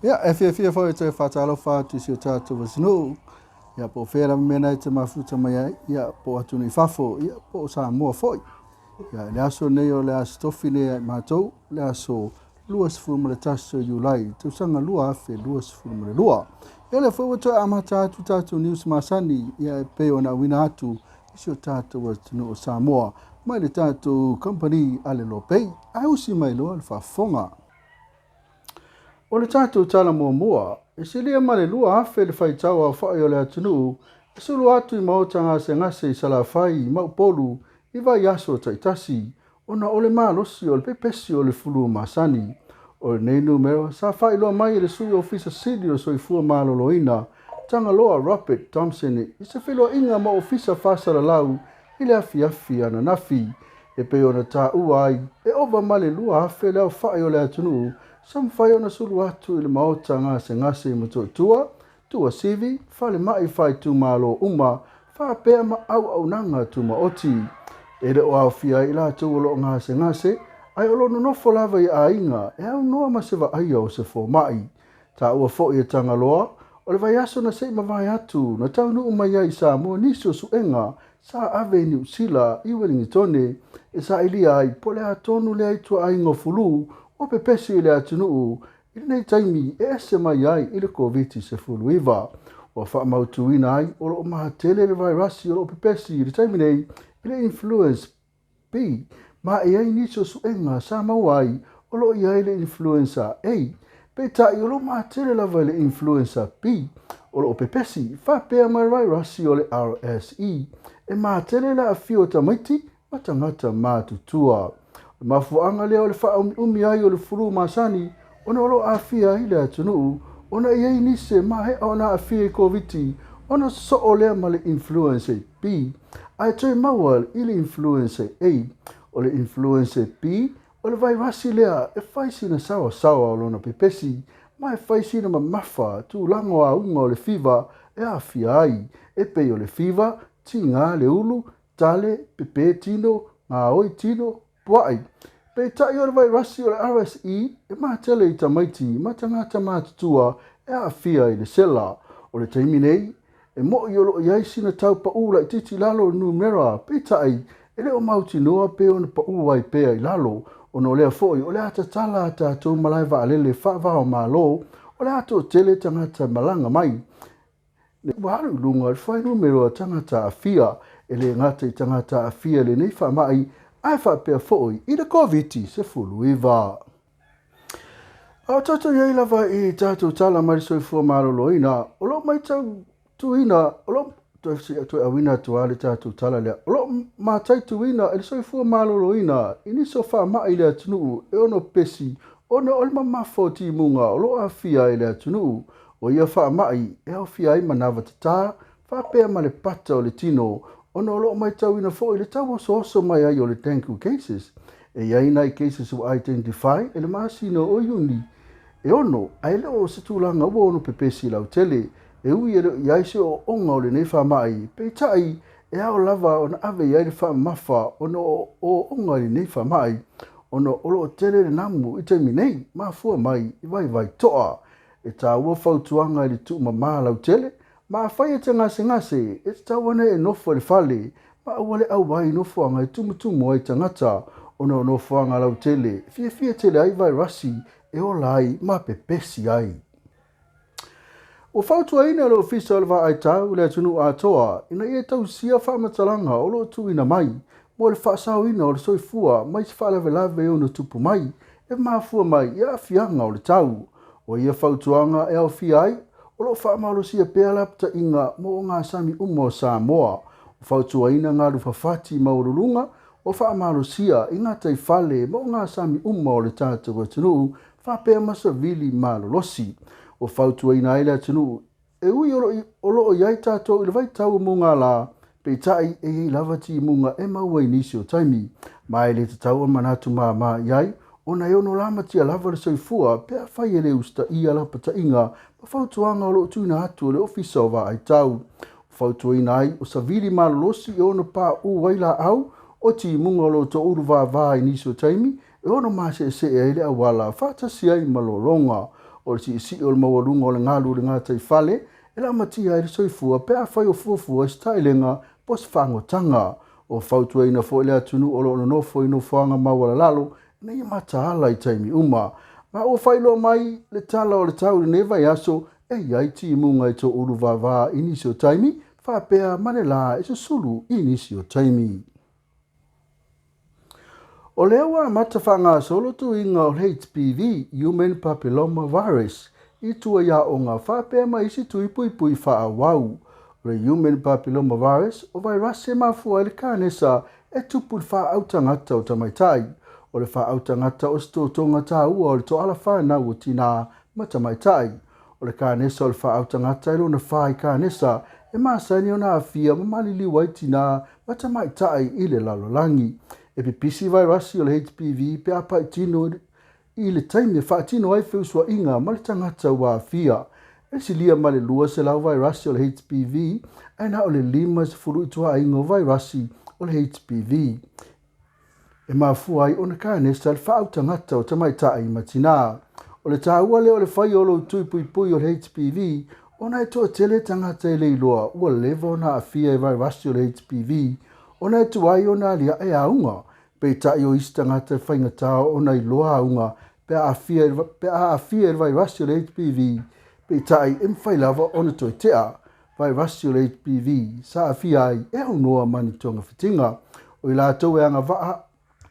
Ya, FFF foi te fatalo fa tu si tatu was no. Ya po fera mena te mafuta mai ya po atuni fafo ya po Samoa foi. Ya le aso nei o le aso Tofi nei matou le aso luas fulma le taso Iulai. Tu sanga lua afe luas fulma le lua. Ya le fo to amata tatu news masani ya pe ona wina atu si tatu was no Samoa. Mai le tatu company ale Loabay. Ai usi mai lo al fa fonga. O le tātou tala mua, e se lia mare lua hafe le whaitau a whai o le atunu, e sulu atu I maota ngase ngase I sala whai I mau polu, I vai aso taitasi, ona o le malosi o le pepesi o le fulu masani. O le nei numero, sa whai loa mai le sui ofisa sidi o soifua maloloina, tanga loa Robert Thompson, I se whiloa inga ma ofisa whasara lau, I le afi ana nafi, e pe ona tā uai, e ova male lua hafe leo whai o le atunu, Sam fai ona sulu atu I le maota ngase I matotua, tua sivi, fale mai fai tu malo uma, fa pea ma au nanga tu ma oti. E re o au fia I la tu olo ngase, ai olo nonofo lava I a inga, e au noa ma se va aia o se fo mai. Ta ua fo I tanga loa, o le vai aso na sei ma vai atu, na tau nu umai ai Samoa nisi o suenga, sa ave ni usila, I Wellingtone, e sa ilia ai, po le atonu le aitua ai ngofulu, o pe pesi I le atunuu, I nei taimi e ese mai ai I le COVID-19. O wha mautuina ai, o lo maha tele le vairasi o lo pe pesi I le taimi nei, I le influence B, ma e ai niso suenga sa mau ai, o lo I ai le influenza A, pe ta I o lo maha tele lava le influenza B, o lo pe pesi, fa pea mai vairasi o le RSE, e maha tele la afio tamaiti, matangata matutua. Mafuanga leo le wha umi ai o le furu masani, ona olo afia I le atunuu, ona iei nise mahe ona afia I COVID, ona so o lea ma le influenza B, ai toi maua I le influenza A, o le influenza B, o le vairasi lea e faisina sawa o lona pepesi, ma e faisina ma mafa tu lango a unga o le fiva e afia ai, e pei o le fiva, ti ngā le ulu, tale, pepe tino, ngā oi tino, puai. Pe tai o le vairasi o le RSE, e mātele I tamaiti, matangata mātutua, e a fia I le sela. O le taimi nei, e mo I olo I aisina tau pa ula I titi lalo numera, pe tai, e le o mauti noa pe o na pa ua I pea I lalo, o no lea foi, o le ata tala ata tau malai va alele whaava o malo, o le ato tele tangata malanga mai. Le waru lunga le whai numero a tangata a fia, e le ngata I tangata a fia le nei wha mai, ai wha pia foi I le COVID se fulu iwa. Au tata iei lava I tātou tala mai soifua maroloina, o lo mai tau tuina, o lo tu awina tu ale tātou tala lea, o lo mātai tuina, e soifua maroloina, I niso wha mai le atunuu, e ono pesi, ono olma mafoti munga, o lo a fia I le atunuu, o ia wha mai, e au fia I manawa tata, wha pia ma le pata o le tino, ono lo mai tau ina fo I le tau oso mai ai o le tanku cases. E iai nai cases o identify, e le masino o iuni. E ono, ai leo o se tūlanga ua ono pepesi lau tele, e ui e leo iai se o onga o le nei wha mai, pe tai, e ao lava o na ave iai le wha mafa, ono o onga le nei wha mai, ono olo o tele le namu I taimi nei, ma fua mai, I vai toa, e tā ua whautuanga I le tu ma lau tele, ma fai e te ngase, e te tawane e nofo le fale, ma awale au wai nofo anga I tumutumu ai tangata, ono nofo anga lau tele, fia tele ai vai rasi, e o lai ma pepesi ai. O whautua ina lo fisa alwa ai tau le atunu atoa, ina ia tau sia whamatalanga o lo tu ina mai, mo le whaasau ina o le soifua, mai se whaalave o no tupu mai, e mafua mai, ia fianga o le tau, o ia whautuanga e au fia ai, o lo whaamalo sia pea lapta inga mo ngā sami umo Samoa, o whautua ina ngā rufafati maurulunga, o whaamalo sia inga tai fale mo ngā sami umo o le tātou atunu, whapea masa vili malolosi, o whautua ina aile atunu, e ui olo o iai tātou ila vai tau munga la, pe tai e i lavati munga e maua inisi o taimi, mai le tau o manatu maa iai, o na eo no lama tia lava le soifua, pea whai ele usta I ala pata inga, ma whautuanga o lo tuina atu o le ofisa o wa ai tau. Whautua ina ai, o savili malolosi e ono pā u waila au, o ti munga o lo to uru vā inisi o taimi, e ono mase se e ele awala, whatasi ai malolonga, o si o le mawalunga o le ngalu le ngata i fale, e la matia e le soifua pe a whai o fuafua stailenga po se whangotanga o whautua ina fo ele atunu o lo nofo ino whanga mawala lalo na ia mataala i taimi uma. Ma o whailo mai le tala o le tau le neva i aso e iai ti munga i to uru vava inisi o taimi whapea mane la e se sulu inisi o taimi. O lewa matawhanga solo tu inga o HPV, Human Papilloma Virus, i tua ia o ngā whapea mai isi tui pui pui wha wau. O Human Papilloma Virus, o virus e mafua ele kānesa e tupul wha autangata o tamaitai. O le wha autangata o sto tonga tā ua o le to ala whana o tina matamaitai. O le kānesa o le wha autangata ilo na wha i kānesa e masani o nā awhia mamalili waitina matamaitai i le lalolangi. E pipisi virusi o le HPV pe apa i tino i le taimi e whaatino ai whiusua inga ma le tangata ua awhia. E si lia ma le lua se lau virusi o le HPV e na o le lima se furu itua inga o virusi o le HPV. E mafua ai o na kānesa le whautangata o tamaitai matina. O le tāua leo le whai o lo tui pui pui o le HPV o na e toa tele tangata e leiloa ua levo na awhia e virusi o le HPV. Ona e tuai o nā lia e aunga, pe tai o isi tangata whainga tau o na iloa aunga, pe a awhia e virusi o le HPV, pe tai e mwhailava o na toi tea, virusi o le HPV, sa awhia ai e au noa mani tonga whitinga. O i lātou e anga waa,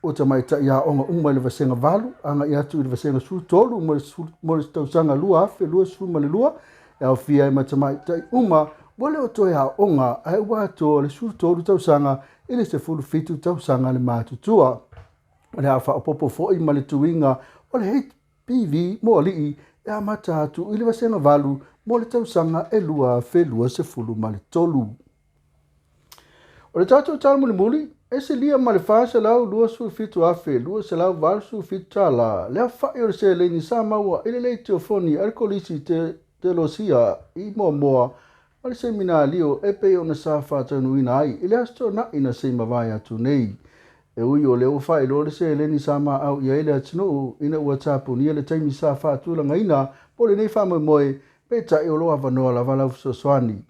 o ta mai tai a onga umai le vasenga valu, anga i atu i le vasenga su tolu, mo le tausanga lua afe, lua su male lua, e au whia e matamai tai uma, wale o toi a onga, ai wato le su tolu tausanga, ele se fulu fitu tausanga le mātutua. O le hawha o popo fōi ma le tuinga o le HPV mo alii e a matatu i le vasenga valu mo le tausanga e lua whelua se fulu ma le tolu. O le tātou tālu muli muli, e se lia ma le whāsa lau lua su fitu afe, lua se lau valu su fitu tala. Le hawhai o le se leini Samoa ele le teofoni alkolisi te losia i moa o le semina lio e pe o na sa whātanu ina ai, ile asto na ina se mawai atu nei. E ui o leo whai lo le se leni sa ma au ia ele atinu ina ua tapu ni ele taimi sa whātulanga ina, po le nei whamoe moe, pe ta i o loa wanoa la walau soswani.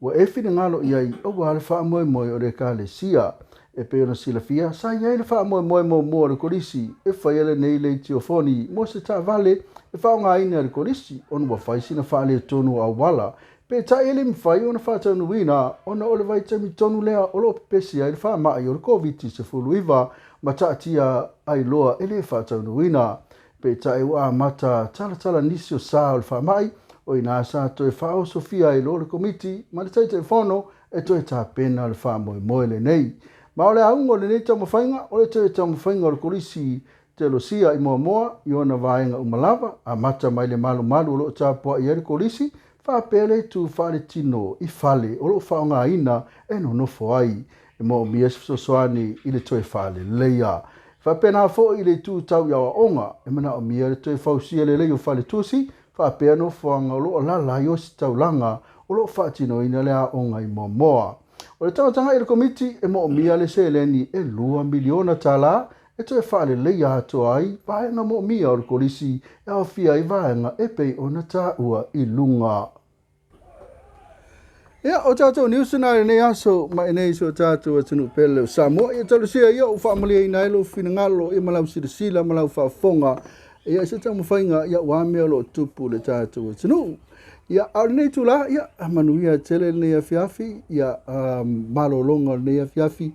Ua e whina ngalo iai, o wa le whamoe moe o le ka le sia, e pe o na sila fia, sa iai le whamoe moe mo mua le korisi, e whai ele nei le teofoni, mo se ta vale, e whao ngā ina le korisi, onu wa whai sina whaale tonu a wala, pe ta ele mwhai o na whātanu wina, ona o le vaitami tonu lea o lo pepesi ai le whamai o le COVID se fulu iwa, ma taatia ai loa ele whātanu wina. Pe ta e wa mata tala nisi o sa o le whamai, o ina sa to e whao Sofia i lo le komiti, ma le taita e whono e to e ta pena le whamoe moe le nei. Ma o le aungo le nei tamawhainga, o le to e tamawhainga o le korisi te losia i moa, i ona vaenga umalava, a mata mai le malu lo tāpua i ere korisi, whapele tu whare tino i whale o lo whaonga ina e no nofo ai. E mo mias sosoani i le toi whale leia. Whapena fo i le tu tau iawa onga e mana o mia le toi whausia le leo whale tusi. Whapea no whaanga o lo o lala i osi tau langa o lo whaatino ina lea onga i moa. O le tamatanga i le komiti e mo mia le seleni e 2 miliona tala e toi whale leia ato ai vaenga mo mia o le korisi e au fia i vaenga e pei o na tā ua i lunga. Ia, o tātou niusenare nei aso, ma e nei so tātou atunu pele o Samoa. Ia talo sia ia o whaamalia i nailo, whina ngalo, ia malau sila, malau whaafonga. Ia se tamu whainga, ia wāmea lo tupu le tātou atunu. Ia, au nei tula, ia, manuia tele nei a fiafi, ia malolonga nei a fiafi,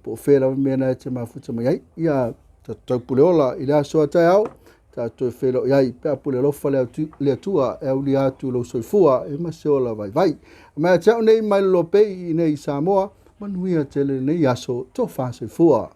po whera mea nei te mafuta mai ai. Ia, tātou pule ola, i le aso atai au, tātou e whelo iai, pēr pule lofa le atua, e au li atu lo soifua, e mase ola vai. Mea tau nei mai Loabay i nei Samoa, manuia tele nei aso, tō wha soifua.